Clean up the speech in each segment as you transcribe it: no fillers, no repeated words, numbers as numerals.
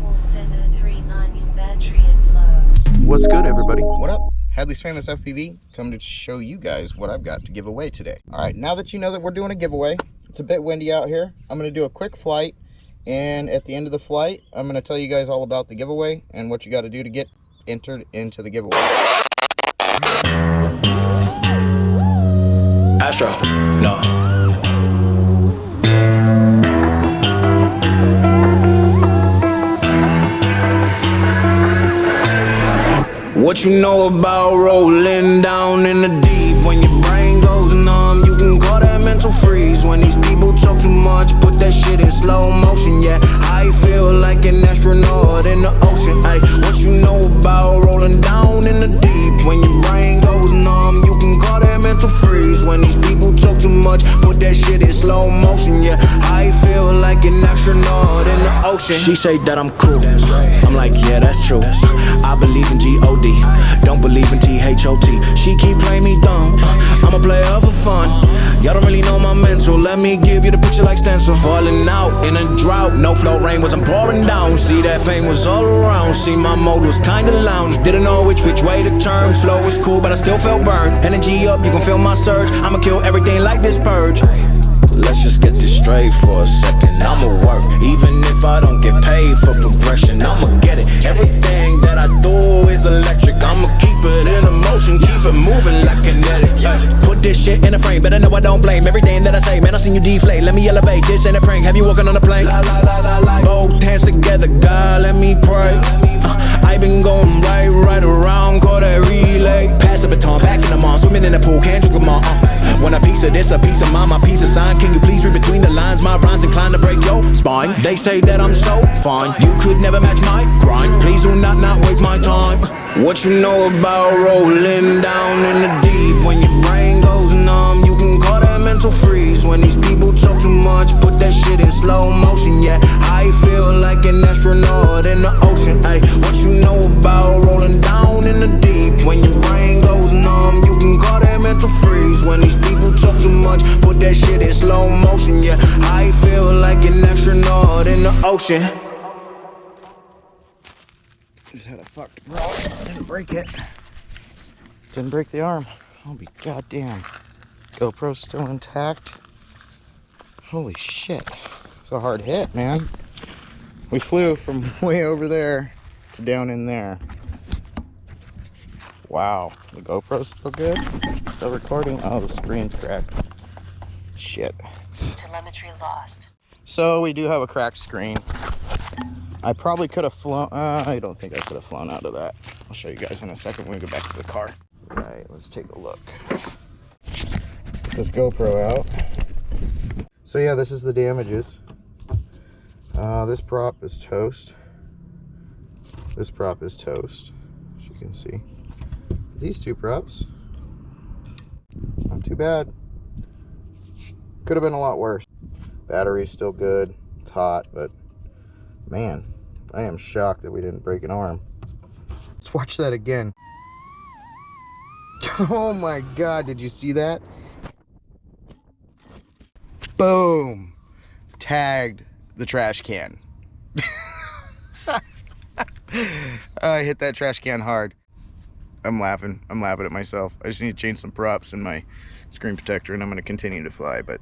4739, your battery is low. What's good, everybody? What up? Hadley's Famous FPV, come to show you guys what I've got to give away today. All right, now that you know that we're doing a giveaway, it's a bit windy out here. I'm going to do a quick flight, and at the end of the flight, I'm going to tell you guys all about the giveaway and what you got to do to get entered into the giveaway. Astro, no. What you know about rolling down in the deep? When your brain goes numb, you can call that mental freeze. When these people talk too much, put that shit in slow motion. Yeah, I feel like an astronaut in the ocean. Ay, what you know about rolling down in the deep? When your brain goes numb, you can call that mental freeze. When these people talk too much, put that shit in slow motion. Yeah, I feel like an astronaut in the ocean. She say that I'm cool, I'm like, yeah, that's true. I believe in G-O-D, don't believe in T-H-O-T. She keep playing me dumb, I'm a player for fun. Y'all don't really know my mental, let me give you the picture like stencil. Falling out in a drought, no flow rain wasn't pouring down. See that pain was all around, see my mode was kinda lounge. Didn't know which way to turn, flow was cool but I still felt burned. Energy up, you can feel my surge, I'ma kill everything like this purge. Let's just get this straight for a second. I'ma work, even if I don't get paid for progression. I'ma get it. Everything that I do is electric. I'ma keep it in motion, keep it moving like kinetic. Put this shit in a frame, better know I don't blame everything that I say. Man, I seen you deflate. Let me elevate. This ain't a prank. Have you walking on a plane? Both hands together, God, let me pray. I been going right around, call that relay. Pass the baton, back in the mall, swimming in the pool, can't drink them all. Want a piece of this, a piece of mine, my piece of sign. Can you please read between the lines? My rhymes inclined to break your spine. They say that I'm so fine, you could never match my grind. Please do not waste my time. What you know about rolling down in the deep? When your brain goes numb, you can call that mental freeze. When these people talk too much, put that shit in slow motion. Yeah, I feel like an astronaut in the ocean. Ay, what you know about rolling down in the deep? When your brain goes numb, you can call that mental freeze. When these people talk too much, put that shit in slow motion. Yeah, I feel like an astronaut in the ocean. Just had a fucked rock. Didn't break it. Didn't break the arm. I'll be goddamn. GoPro's still intact. Holy shit. It's a hard hit, man. We flew from way over there to down in there. Wow. The GoPro's still good? Still recording? Oh, the screen's cracked. Shit. Telemetry lost. So we do have a cracked screen. I probably could have flown. I don't think I could have flown out of that. I'll show you guys in a second when we go back to the car. Right, let's take a look. Get this GoPro out. So yeah, this is the damages. This prop is toast. This prop is toast, as you can see. These two props, not too bad. Could have been a lot worse. Battery's still good. It's hot, but man, I am shocked that we didn't break an arm. Let's watch that again. Oh my god, did you see that? Boom! Tagged the trash can. I hit that trash can hard. I'm laughing at myself. I just need to change some props in my screen protector and I'm going to continue to fly, but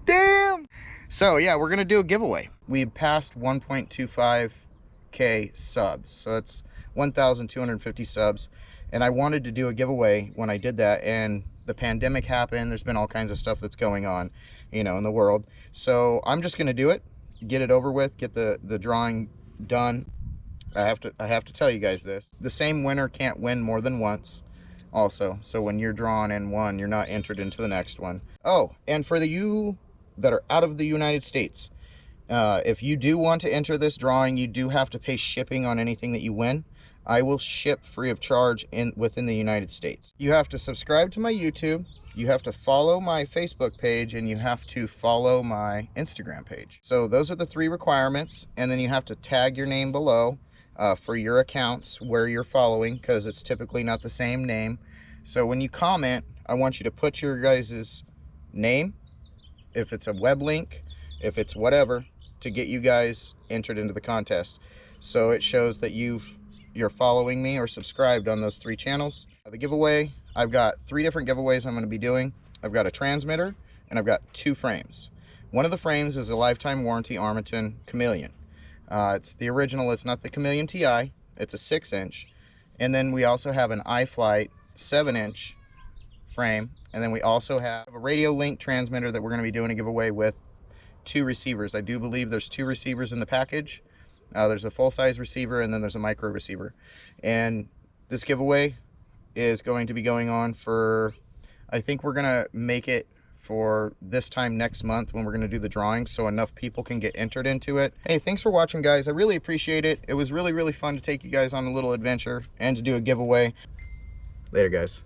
damn! So yeah, we're going to do a giveaway. We passed 1.25k subs, so that's 1,250 subs, and I wanted to do a giveaway when I did that, and the pandemic happened. There's been all kinds of stuff that's going on, you know, in the world. So I'm just going to do it, get it over with, get the drawing done. I have to tell you guys this. The same winner can't win more than once also. So when you're drawn in one, you're not entered into the next one. Oh, and for you that are out of the United States, if you do want to enter this drawing, you do have to pay shipping on anything that you win. I will ship free of charge within the United States. You have to subscribe to my YouTube, you have to follow my Facebook page, and you have to follow my Instagram page. So those are the 3 requirements, and then you have to tag your name below for your accounts where you're following, because it's typically not the same name. So when you comment, I want you to put your guys' name, if it's a web link, if it's whatever, to get you guys entered into the contest. so it shows that you're following me or subscribed on those 3 channels. The giveaway, I've got 3 different giveaways I'm going to be doing. I've got a transmitter and I've got 2 frames. One of the frames is a lifetime warranty Armattan Chameleon. It's the original, it's not the Chameleon TI, it's a 6-inch. And then we also have an iFlight 7-inch frame. And then we also have a RadioLink transmitter that we're going to be doing a giveaway with 2 receivers. I do believe there's 2 receivers in the package. There's a full-size receiver and then there's a micro receiver. And this giveaway is going to be going on for, I think we're going to make it for this time next month when we're going to do the drawing, so enough people can get entered into it. Hey, thanks for watching, guys. I really appreciate it. It was really fun to take you guys on a little adventure and to do a giveaway. Later, guys.